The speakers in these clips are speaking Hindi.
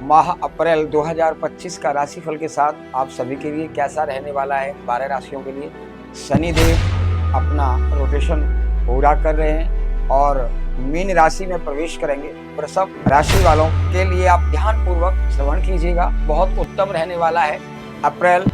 माह अप्रैल 2025 का राशिफल के साथ आप सभी के लिए कैसा रहने वाला है 12 राशियों के लिए। शनिदेव अपना रोटेशन पूरा कर रहे हैं और मीन राशि में प्रवेश करेंगे। वृषभ राशि वालों के लिए आप ध्यानपूर्वक श्रवण कीजिएगा, बहुत उत्तम रहने वाला है। अप्रैल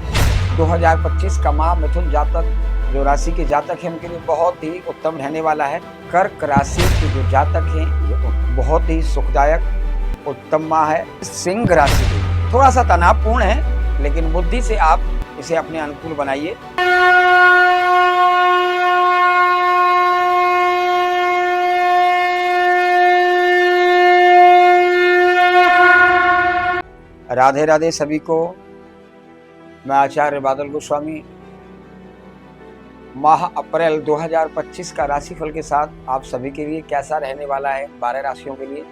2025 का माह मिथुन जातक जो राशि के जातक हैं उनके लिए बहुत ही उत्तम रहने वाला है। कर्क राशि के जो जातक हैं ये बहुत ही सुखदायक उत्तम माह है। सिंह राशि के थोड़ा सा तनावपूर्ण है, लेकिन बुद्धि से आप इसे अपने अनुकूल बनाइए। राधे राधे सभी को। मैं आचार्य बादल गोस्वामी माह अप्रैल 2025 का राशिफल के साथ आप सभी के लिए कैसा रहने वाला है 12 राशियों के लिए।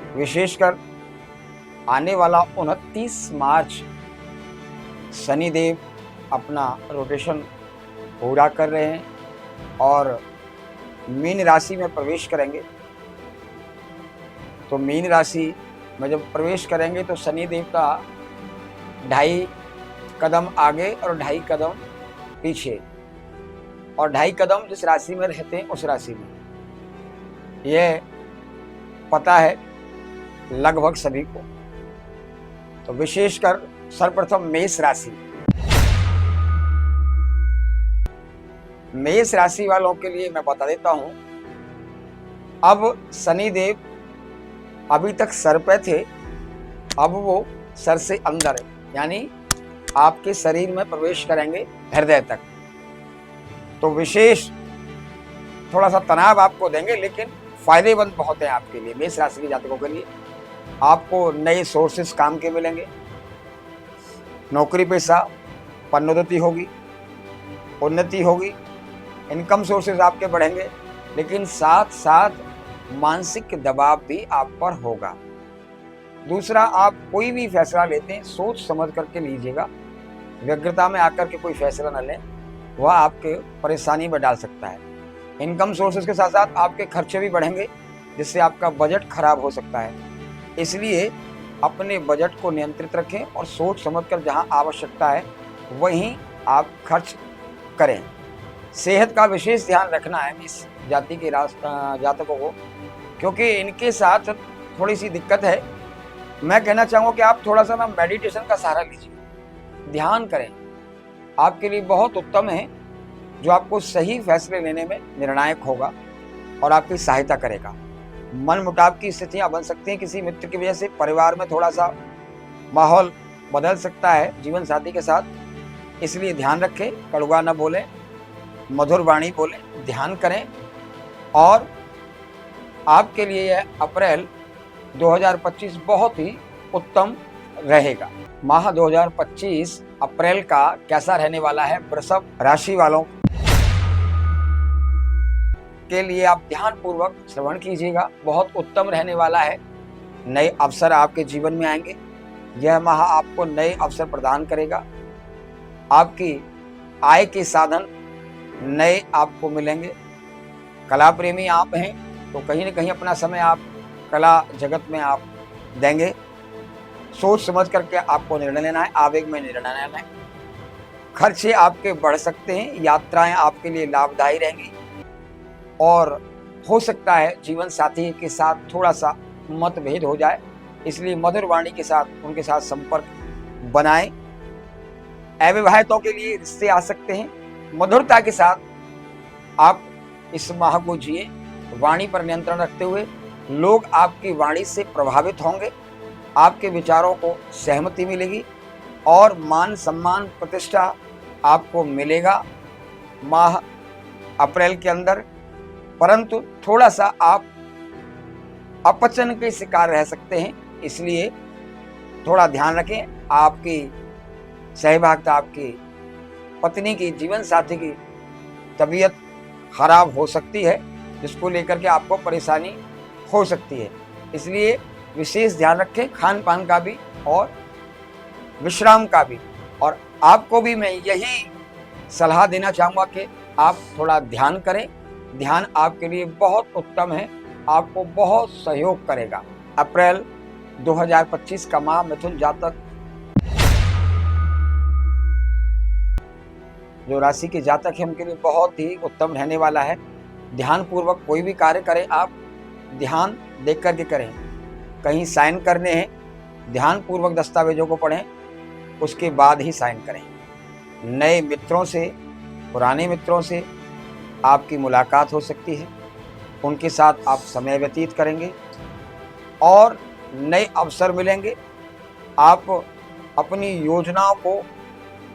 विशेषकर आने वाला 29 मार्च शनिदेव अपना रोटेशन पूरा कर रहे हैं और मीन राशि में प्रवेश करेंगे। तो मीन राशि में जब प्रवेश करेंगे तो शनिदेव का 2.5 कदम आगे और 2.5 कदम पीछे, और 2.5 कदम जिस राशि में रहते हैं उस राशि में, यह पता है लगभग सभी को। तो विशेषकर सर्वप्रथम मेष राशि, मेष राशि वालों के लिए मैं बता देता हूं। अब शनिदेव अभी तक सर पे थे, अब वो सर से अंदर है, यानी आपके शरीर में प्रवेश करेंगे हृदय तक। तो विशेष थोड़ा सा तनाव आपको देंगे, लेकिन फायदेमंद बहुत है आपके लिए। मेष राशि के जातकों के लिए आपको नए सोर्सेस काम के मिलेंगे, नौकरी पेशा पदोन्नति होगी, उन्नति होगी, इनकम सोर्सेज आपके बढ़ेंगे, लेकिन साथ साथ मानसिक दबाव भी आप पर होगा। दूसरा, आप कोई भी फैसला लेते हैं सोच समझ करके लीजिएगा, व्यग्रता में आकर के कोई फैसला न लें, वह आपके परेशानी में डाल सकता है। इनकम सोर्सेज के साथ साथ आपके खर्चे भी बढ़ेंगे, जिससे आपका बजट खराब हो सकता है। इसलिए अपने बजट को नियंत्रित रखें और सोच समझकर जहां आवश्यकता है वहीं आप खर्च करें। सेहत का विशेष ध्यान रखना है इस जाति के जातकों को, क्योंकि इनके साथ थोड़ी सी दिक्कत है। मैं कहना चाहूँगा कि आप थोड़ा सा ना मेडिटेशन का सहारा लीजिए, ध्यान करें, आपके लिए बहुत उत्तम है, जो आपको सही फैसले लेने में निर्णायक होगा और आपकी सहायता करेगा। मन मुटाव की स्थितियां बन सकती हैं किसी मित्र की वजह से, परिवार में थोड़ा सा माहौल बदल सकता है जीवन साथी के साथ, इसलिए ध्यान रखें, कड़वा न बोलें, मधुर वाणी बोलें, ध्यान करें। और आपके लिए यह अप्रैल 2025 बहुत ही उत्तम रहेगा। माह 2025 अप्रैल का कैसा रहने वाला है वृषभ राशि वालों के लिए आप ध्यानपूर्वक श्रवण कीजिएगा, बहुत उत्तम रहने वाला है। नए अवसर आपके जीवन में आएंगे, यह माह आपको नए अवसर प्रदान करेगा। आपकी आय के साधन नए आपको मिलेंगे। कला प्रेमी आप हैं तो कहीं न कहीं अपना समय आप कला जगत में आप देंगे। सोच समझ करके आपको निर्णय लेना है, आवेग में निर्णय लेना है। खर्चे आपके बढ़ सकते हैं, यात्राएं आपके लिए लाभदायी रहेंगी, और हो सकता है जीवन साथी के साथ थोड़ा सा मतभेद हो जाए, इसलिए मधुर वाणी के साथ उनके साथ संपर्क बनाएं। अविवाहितों के लिए रिश्ते आ सकते हैं, मधुरता के साथ आप इस माह को जिए, वाणी पर नियंत्रण रखते हुए। लोग आपकी वाणी से प्रभावित होंगे, आपके विचारों को सहमति मिलेगी और मान सम्मान प्रतिष्ठा आपको मिलेगा माह अप्रैल के अंदर। परंतु थोड़ा सा आप अपचन के शिकार रह सकते हैं, इसलिए थोड़ा ध्यान रखें। आपकी सहभागिता, आपकी पत्नी की, जीवन साथी की तबीयत खराब हो सकती है, जिसको लेकर के आपको परेशानी हो सकती है, इसलिए विशेष ध्यान रखें खान पान का भी और विश्राम का भी। और आपको भी मैं यही सलाह देना चाहूँगा कि आप थोड़ा ध्यान करें, ध्यान आपके लिए बहुत उत्तम है, आपको बहुत सहयोग करेगा। अप्रैल 2025 का माह मिथुन जातक जो राशि के जातक हैं उनके लिए बहुत ही उत्तम रहने वाला है। ध्यान पूर्वक कोई भी कार्य करें, आप ध्यान देख करके करें। कहीं साइन करने हैं, ध्यान पूर्वक दस्तावेजों को पढ़ें, उसके बाद ही साइन करें। नए मित्रों से, पुराने मित्रों से आपकी मुलाकात हो सकती है, उनके साथ आप समय व्यतीत करेंगे और नए अवसर मिलेंगे। आप अपनी योजनाओं को,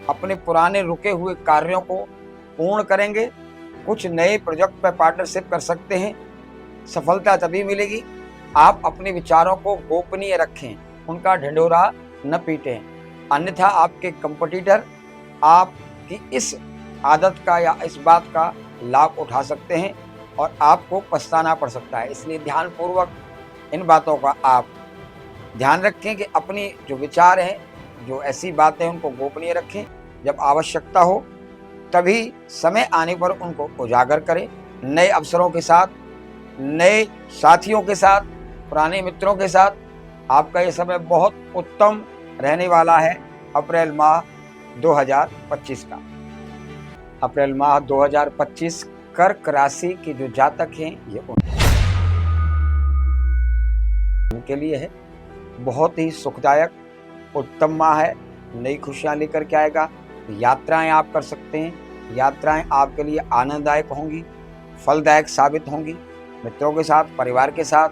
अपने पुराने रुके हुए कार्यों को पूर्ण करेंगे। कुछ नए प्रोजेक्ट पर पार्टनरशिप कर सकते हैं। सफलता तभी मिलेगी आप अपने विचारों को गोपनीय रखें, उनका ढिंढोरा न पीटें, अन्यथा आपके कंपटीटर आपकी इस आदत का या इस बात का लाभ उठा सकते हैं और आपको पछताना पड़ सकता है। इसलिए ध्यानपूर्वक इन बातों का आप ध्यान रखें कि अपनी जो विचार हैं, जो ऐसी बातें उनको गोपनीय रखें। जब आवश्यकता हो तभी समय आने पर उनको उजागर करें। नए अवसरों के साथ, नए साथियों के साथ, पुराने मित्रों के साथ आपका ये समय बहुत उत्तम रहने वाला है। अप्रैल माह 2025 का, अप्रैल माह 2025 कर्क राशि के जो जातक हैं ये उनके लिए है बहुत ही सुखदायक उत्तम माह है। नई खुशियां लेकर के आएगा। यात्राएं आप कर सकते हैं। यात्राएं आपके लिए आनंददायक होंगी, फलदायक साबित होंगी। मित्रों के साथ, परिवार के साथ,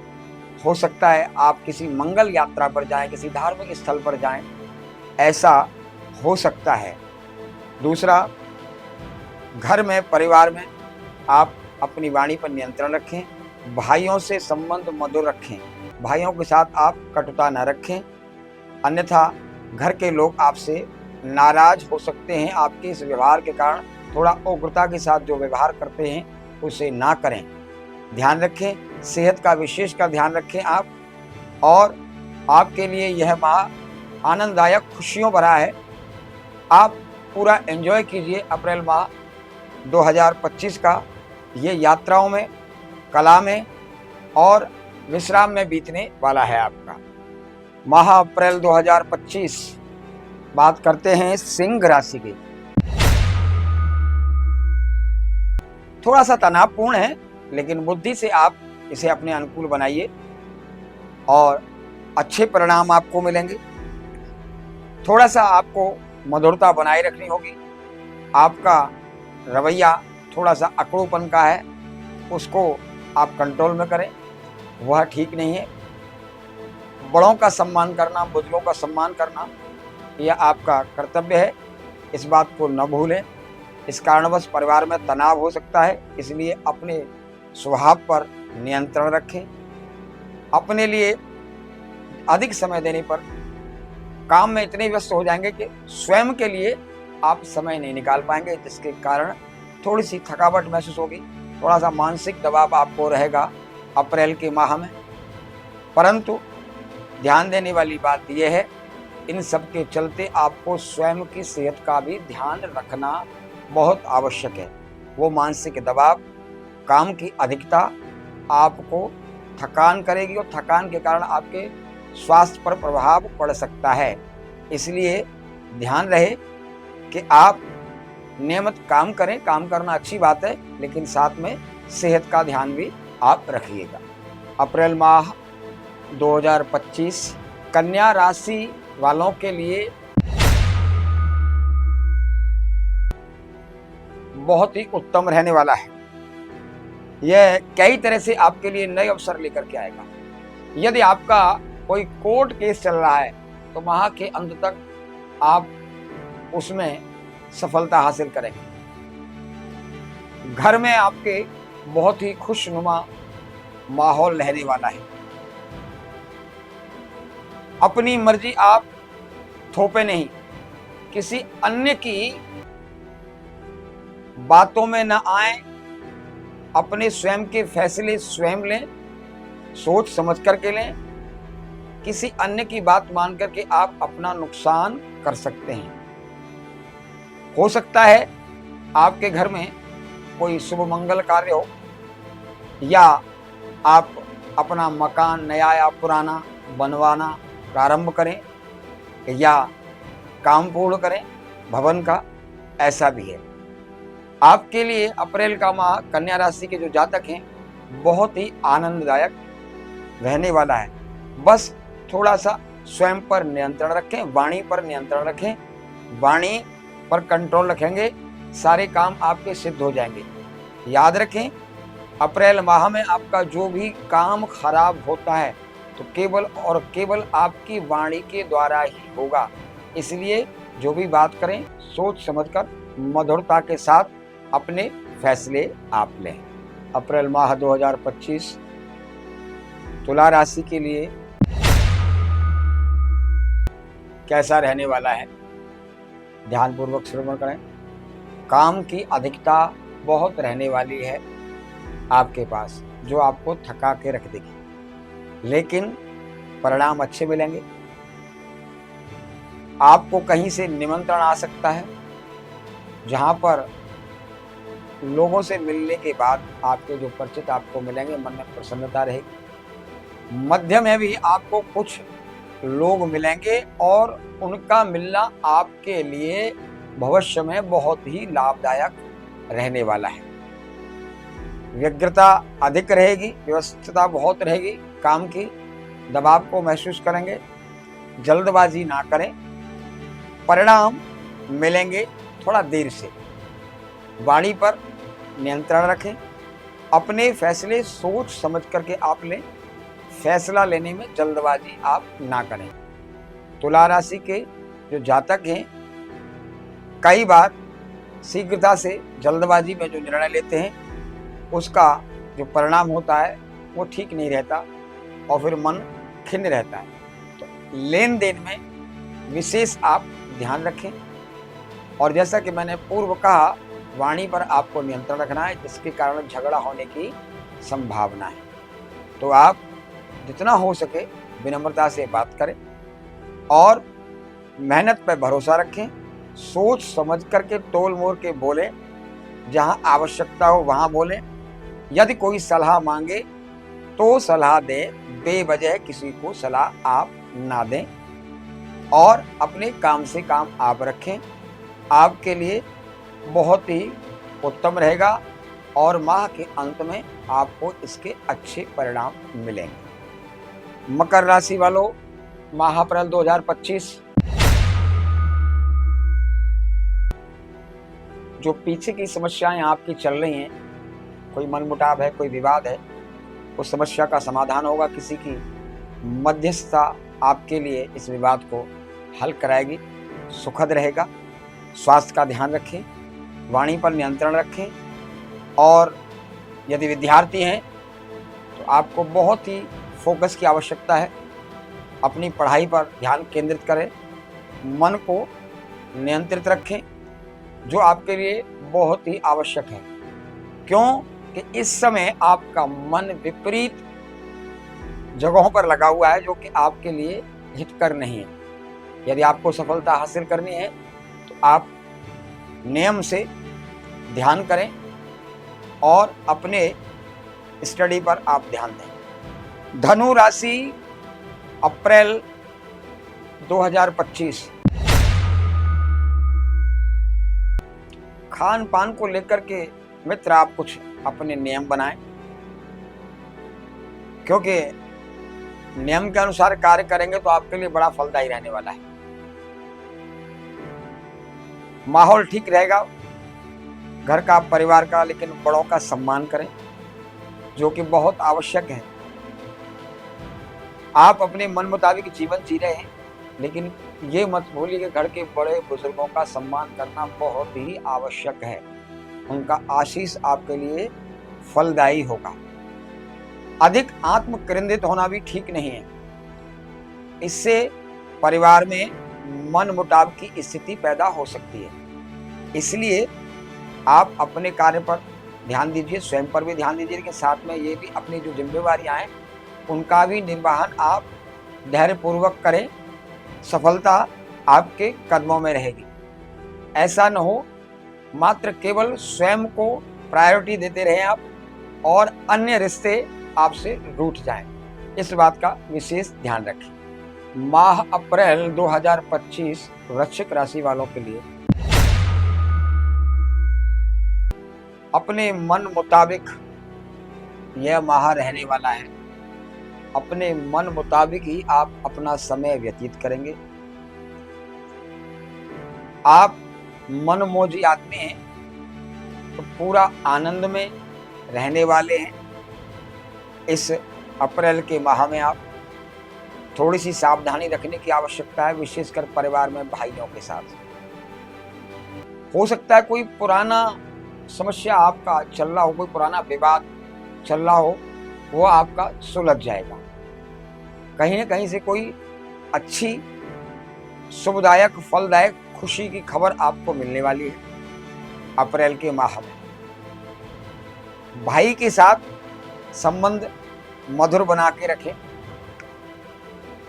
हो सकता है आप किसी मंगल यात्रा पर जाएं, किसी धार्मिक स्थल पर जाएं, ऐसा हो सकता है। दूसरा, घर में, परिवार में आप अपनी वाणी पर नियंत्रण रखें। भाइयों से संबंध मधुर रखें। भाइयों के साथ आप कटुता न रखें, अन्यथा घर के लोग आपसे नाराज हो सकते हैं। आपके इस व्यवहार के कारण थोड़ा उग्रता के साथ जो व्यवहार करते हैं उसे ना करें। ध्यान रखें, सेहत का विशेष का ध्यान रखें आप। और आपके लिए यह माह आनंददायक, खुशियों भरा है। आप पूरा एंजॉय कीजिए अप्रैल माह 2025 का। ये यात्राओं में, कला में और विश्राम में बीतने वाला है आपका माह अप्रैल 2025। बात करते हैं सिंह राशि की। थोड़ा सा तनावपूर्ण है, लेकिन बुद्धि से आप इसे अपने अनुकूल बनाइए और अच्छे परिणाम आपको मिलेंगे। थोड़ा सा आपको मधुरता बनाए रखनी होगी। आपका रवैया थोड़ा सा अकड़ूपन का है, उसको आप कंट्रोल में करें, वह ठीक नहीं है। बड़ों का सम्मान करना, बुजुर्गों का सम्मान करना, यह आपका कर्तव्य है। इस बात को न भूलें। इस कारणवश परिवार में तनाव हो सकता है, इसलिए अपने स्वभाव पर नियंत्रण रखें। अपने लिए अधिक समय देने पर काम में इतने व्यस्त हो जाएंगे कि स्वयं के लिए आप समय नहीं निकाल पाएंगे, जिसके कारण थोड़ी सी थकावट महसूस होगी। थोड़ा सा मानसिक दबाव आपको रहेगा अप्रैल के माह में। परंतु ध्यान देने वाली बात यह है, इन सब के चलते आपको स्वयं की सेहत का भी ध्यान रखना बहुत आवश्यक है। वो मानसिक दबाव, काम की अधिकता आपको थकान करेगी और थकान के कारण आपके स्वास्थ्य पर प्रभाव पड़ सकता है। इसलिए ध्यान रहे कि आप नियमित काम करें। काम करना अच्छी बात है, लेकिन साथ में सेहत का ध्यान भी आप रखिएगा। अप्रैल माह 2025 कन्या राशि वालों के लिए बहुत ही उत्तम रहने वाला है। यह कई तरह से आपके लिए नए अवसर लेकर के आएगा। यदि आपका कोई कोर्ट केस चल रहा है तो माह के अंत तक आप उसमें सफलता हासिल करेंगे। घर में आपके बहुत ही खुशनुमा माहौल रहने वाला है। अपनी मर्जी आप थोपे नहीं, किसी अन्य की बातों में न आए, अपने स्वयं के फैसले स्वयं लें, सोच समझ करके लें। किसी अन्य की बात मान करके आप अपना नुकसान कर सकते हैं। हो सकता है आपके घर में कोई शुभ मंगल कार्य हो, या आप अपना मकान नया या पुराना बनवाना प्रारंभ करें या काम पूर्ण करें भवन का, ऐसा भी है। आपके लिए अप्रैल का माह कन्या राशि के जो जातक हैं बहुत ही आनंददायक रहने वाला है। बस थोड़ा सा स्वयं पर नियंत्रण रखें, वाणी पर नियंत्रण रखें, वाणी पर कंट्रोल रखेंगे, सारे काम आपके सिद्ध हो जाएंगे। याद रखें, अप्रैल माह में आपका जो भी काम खराब होता है तो केवल और केवल आपकी वाणी के द्वारा ही होगा। इसलिए जो भी बात करें सोच समझकर मधुरता के साथ अपने फैसले आप लें। अप्रैल माह 2025 तुला राशि के लिए कैसा रहने वाला है, ध्यानपूर्वक श्रवण करें। काम की अधिकता बहुत रहने वाली है आपके पास, जो आपको थका के रख देगी, लेकिन परिणाम अच्छे मिलेंगे। आपको कहीं से निमंत्रण आ सकता है, जहां पर लोगों से मिलने के बाद आपके जो परिचित आपको मिलेंगे, मन में प्रसन्नता रहेगी। मध्य में भी आपको कुछ लोग मिलेंगे और उनका मिलना आपके लिए भविष्य में बहुत ही लाभदायक रहने वाला है। व्यग्रता अधिक रहेगी, व्यवस्थितता बहुत रहेगी, काम की दबाव को महसूस करेंगे। जल्दबाजी ना करें, परिणाम मिलेंगे थोड़ा देर से। वाणी पर नियंत्रण रखें, अपने फैसले सोच समझ करके आप लें, फैसला लेने में जल्दबाजी आप ना करें। तुला राशि के जो जातक हैं कई बार शीघ्रता से जल्दबाजी में जो निर्णय लेते हैं उसका जो परिणाम होता है वो ठीक नहीं रहता और फिर मन खिन्न रहता है। तो लेन देन में विशेष आप ध्यान रखें, और जैसा कि मैंने पूर्व कहा, वाणी पर आपको नियंत्रण रखना है, जिसके कारण झगड़ा होने की संभावना है। तो आप जितना हो सके विनम्रता से बात करें और मेहनत पर भरोसा रखें। सोच समझ करके तोल मोल के बोलें, जहां आवश्यकता हो वहां बोलें। यदि कोई सलाह मांगे तो सलाह दें, बेवजह किसी को सलाह आप ना दें और अपने काम से काम आप रखें। आपके लिए बहुत ही उत्तम रहेगा और माह के अंत में आपको इसके अच्छे परिणाम मिलेंगे। मकर राशि वालों, माह अप्रैल 2025 जो पीछे की समस्याएं आपकी चल रही हैं, कोई मनमुटाव है, कोई विवाद है, उस समस्या का समाधान होगा। किसी की मध्यस्थता आपके लिए इस विवाद को हल कराएगी, सुखद रहेगा। स्वास्थ्य का ध्यान रखें, वाणी पर नियंत्रण रखें और यदि विद्यार्थी हैं तो आपको बहुत ही फोकस की आवश्यकता है। अपनी पढ़ाई पर ध्यान केंद्रित करें, मन को नियंत्रित रखें, जो आपके लिए बहुत ही आवश्यक है। क्यों कि इस समय आपका मन विपरीत जगहों पर लगा हुआ है, जो कि आपके लिए हितकर नहीं है। यदि आपको सफलता हासिल करनी है तो आप नियम से ध्यान करें और अपने स्टडी पर आप ध्यान दें। धनु राशि अप्रैल 2025 खान पान को लेकर के मित्र आप कुछ अपने नियम बनाएं, क्योंकि नियम के अनुसार कार्य करेंगे तो आपके लिए बड़ा फलदायी रहने वाला है। माहौल ठीक रहेगा घर का, परिवार का, लेकिन बड़ों का सम्मान करें, जो कि बहुत आवश्यक है। आप अपने मन मुताबिक जीवन जी रहे हैं, लेकिन ये मत भूलिए कि घर के बड़े बुजुर्गों का सम्मान करना बहुत ही आवश्यक है। उनका आशीष आपके लिए फलदायी होगा। अधिक आत्म केंद्रित होना भी ठीक नहीं है, इससे परिवार में मन मुटाव की स्थिति पैदा हो सकती है। इसलिए आप अपने कार्य पर ध्यान दीजिए, स्वयं पर भी ध्यान दीजिए, लेकिन साथ में ये भी अपनी जो जिम्मेवारियां हैं उनका भी निर्वहन आप धैर्यपूर्वक करें। सफलता आपके कदमों में रहेगी। ऐसा न हो मात्र केवल स्वयं को प्रायोरिटी देते रहें आप और अन्य रिश्ते आपसे रूठ जाएं। इस बात का विशेष ध्यान रखें। माह अप्रैल 2025 वृश्चिक राशि वालों के लिए अपने मन मुताबिक यह माह रहने वाला है। अपने मन मुताबिक ही आप अपना समय व्यतीत करेंगे। आप मनमौजी आदमी हैं तो पूरा आनंद में रहने वाले हैं। इस अप्रैल के माह में आप थोड़ी सी सावधानी रखने की आवश्यकता है, विशेषकर परिवार में भाइयों के साथ। हो सकता है कोई पुराना समस्या आपका चल रहा हो, कोई पुराना विवाद चल रहा हो, वो आपका सुलझ जाएगा। कहीं न कहीं से कोई अच्छी, शुभदायक, फलदायक, खुशी की खबर आपको मिलने वाली है अप्रैल के माह में। भाई के साथ संबंध मधुर बना के रखें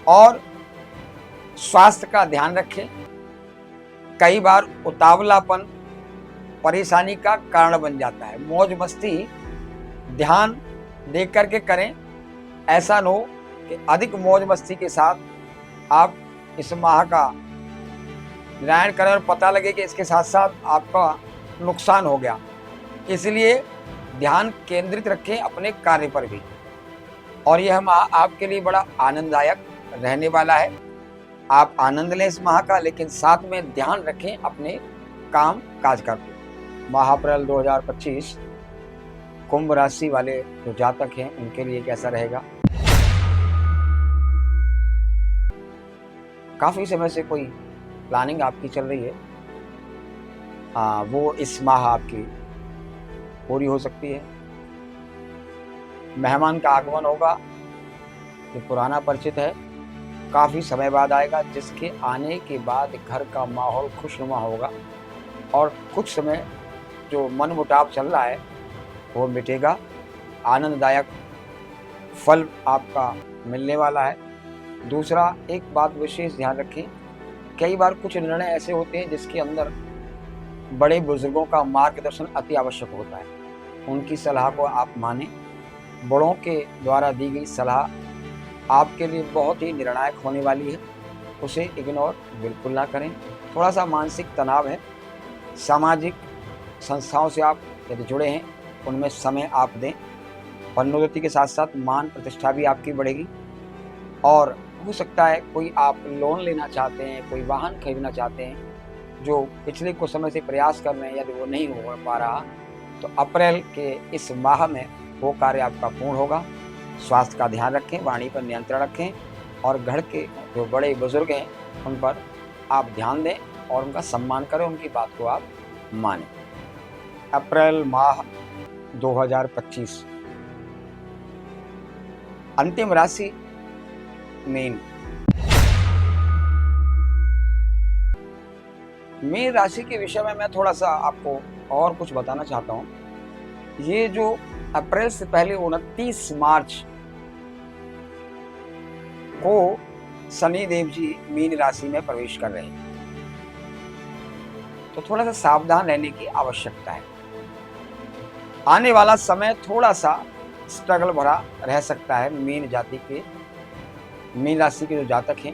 और स्वास्थ्य का ध्यान रखें। कई बार उतावलापन परेशानी का कारण बन जाता है। मौज मस्ती ध्यान दे करके करें। ऐसा न हो कि अधिक मौज मस्ती के साथ आप इस माह का निर्णय करें और पता लगे कि इसके साथ साथ आपका नुकसान हो गया। इसलिए ध्यान केंद्रित रखें अपने कार्य पर भी। और यह माह आपके लिए बड़ा आनंददायक रहने वाला है। आप आनंद लें इस माह का, लेकिन साथ में ध्यान रखें अपने काम काज का। माह अप्रैल 2025 कुंभ राशि वाले जो जातक हैं उनके लिए कैसा रहेगा? काफी समय से कोई प्लानिंग आपकी चल रही है, वो इस माह आपकी पूरी हो सकती है। मेहमान का आगमन होगा जो पुराना परिचित है, काफ़ी समय बाद आएगा, जिसके आने के बाद घर का माहौल खुशनुमा होगा और कुछ समय जो मनमुटाव चल रहा है वो मिटेगा। आनंददायक फल आपका मिलने वाला है। दूसरा, एक बात विशेष ध्यान रखें, कई बार कुछ निर्णय ऐसे होते हैं जिसके अंदर बड़े बुजुर्गों का मार्गदर्शन अति आवश्यक होता है। उनकी सलाह को आप मानें। बड़ों के द्वारा दी गई सलाह आपके लिए बहुत ही निर्णायक होने वाली है, उसे इग्नोर बिल्कुल ना करें। थोड़ा सा मानसिक तनाव है। सामाजिक संस्थाओं से आप यदि जुड़े हैं उनमें समय आप दें। पदोन्नति के साथ साथ मान प्रतिष्ठा भी आपकी बढ़ेगी। और हो सकता है कोई आप लोन लेना चाहते हैं, कोई वाहन खरीदना चाहते हैं, जो पिछले कुछ समय से प्रयास कर रहे हैं, यदि वो नहीं हो पा रहा तो अप्रैल के इस माह में वो कार्य आपका पूर्ण होगा। स्वास्थ्य का ध्यान रखें, वाणी पर नियंत्रण रखें और घर के जो बड़े बुजुर्ग हैं उन पर आप ध्यान दें और उनका सम्मान करें, उनकी बात को आप मानें। अप्रैल माह 2025 अंतिम राशि मीन। मीन राशि के विषय में मैं थोड़ा सा आपको और कुछ बताना चाहता हूँ। ये जो अप्रैल से पहले 29 मार्च को शनि देव जी मीन राशि में प्रवेश कर रहे हैं, तो थोड़ा सा सावधान रहने की आवश्यकता है। आने वाला समय थोड़ा सा स्ट्रगल भरा रह सकता है मीन जाति के, मीन राशि के जो जातक हैं,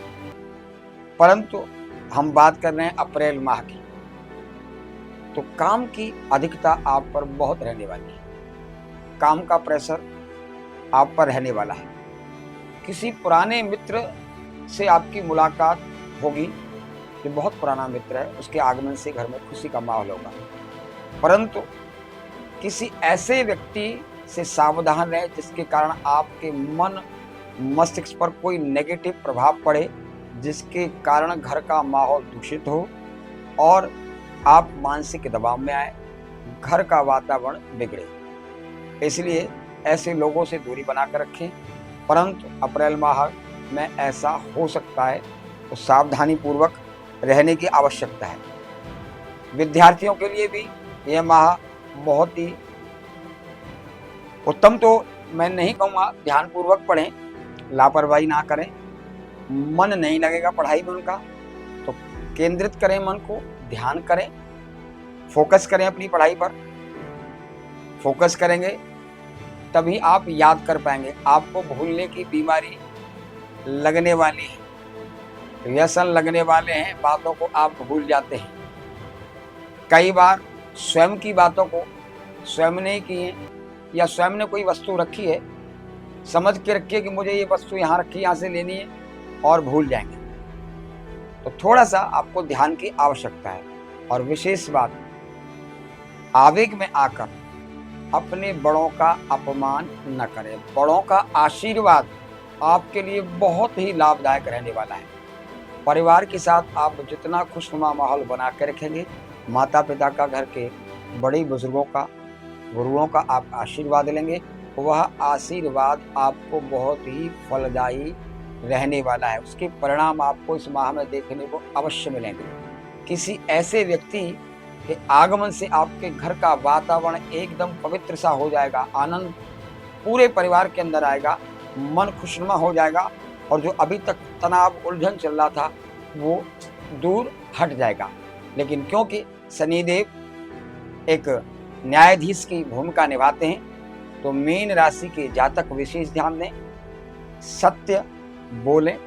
परंतु हम बात कर रहे हैं अप्रैल माह की, तो काम की अधिकता आप पर बहुत रहने वाली है। काम का प्रेशर आप पर रहने वाला है। किसी पुराने मित्र से आपकी मुलाकात होगी, जो बहुत पुराना मित्र है, उसके आगमन से घर में खुशी का माहौल होगा। परंतु किसी ऐसे व्यक्ति से सावधान रहें जिसके कारण आपके मन मस्तिष्क पर कोई नेगेटिव प्रभाव पड़े, जिसके कारण घर का माहौल दूषित हो और आप मानसिक दबाव में आए, घर का वातावरण बिगड़े। इसलिए ऐसे लोगों से दूरी बनाकर रखें। परंतु अप्रैल माह में ऐसा हो सकता है, तो सावधानी पूर्वक रहने की आवश्यकता है। विद्यार्थियों के लिए भी यह माह बहुत ही उत्तम तो मैं नहीं कहूँगा। ध्यानपूर्वक पढ़ें, लापरवाही ना करें। मन नहीं लगेगा पढ़ाई में उनका, तो केंद्रित करें मन को, ध्यान करें, फोकस करें अपनी पढ़ाई पर। फोकस करेंगे तभी आप याद कर पाएंगे। आपको भूलने की बीमारी लगने वाली है, व्यसन लगने वाले हैं, बातों को आप भूल जाते हैं। कई बार स्वयं की बातों को स्वयं ने की है, या स्वयं ने कोई वस्तु रखी है, समझ के रखिए कि मुझे ये वस्तु यहाँ रखी, यहाँ से लेनी है, और भूल जाएंगे। तो थोड़ा सा आपको ध्यान की आवश्यकता है। और विशेष बात, आवेग में आकर अपने बड़ों का अपमान न करें। बड़ों का आशीर्वाद आपके लिए बहुत ही लाभदायक रहने वाला है। परिवार के साथ आप जितना खुशनुमा माहौल बना के रखेंगे, माता पिता का, घर के बड़े बुजुर्गों का, गुरुओं का आप आशीर्वाद लेंगे, वह आशीर्वाद आपको बहुत ही फलदायी रहने वाला है। उसके परिणाम आपको इस माह में देखने को अवश्य मिलेंगे। किसी ऐसे व्यक्ति के आगमन से आपके घर का वातावरण एकदम पवित्र सा हो जाएगा, आनंद पूरे परिवार के अंदर आएगा, मन खुशनुमा हो जाएगा, और जो अभी तक तनाव उलझन चल रहा था वो दूर हट जाएगा। लेकिन क्योंकि शनिदेव एक न्यायाधीश की भूमिका निभाते हैं, तो मीन राशि के जातक विशेष ध्यान दें, सत्य बोलें,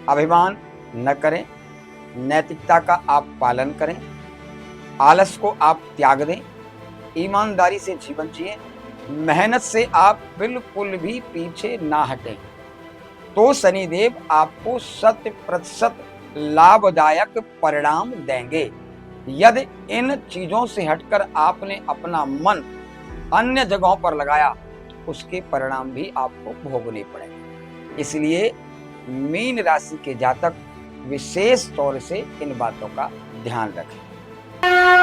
अभिमान न करें, नैतिकता का आप पालन करें, आलस को आप त्याग दें, ईमानदारी से जीवन जिएं, मेहनत से आप बिल्कुल भी पीछे ना हटें, तो शनिदेव आपको 100% लाभदायक परिणाम देंगे। यदि इन चीजों से हटकर आपने अपना मन अन्य जगहों पर लगाया, उसके परिणाम भी आपको भोगने पड़ेंगे। इसलिए मीन राशि के जातक विशेष तौर से इन बातों का ध्यान रखें।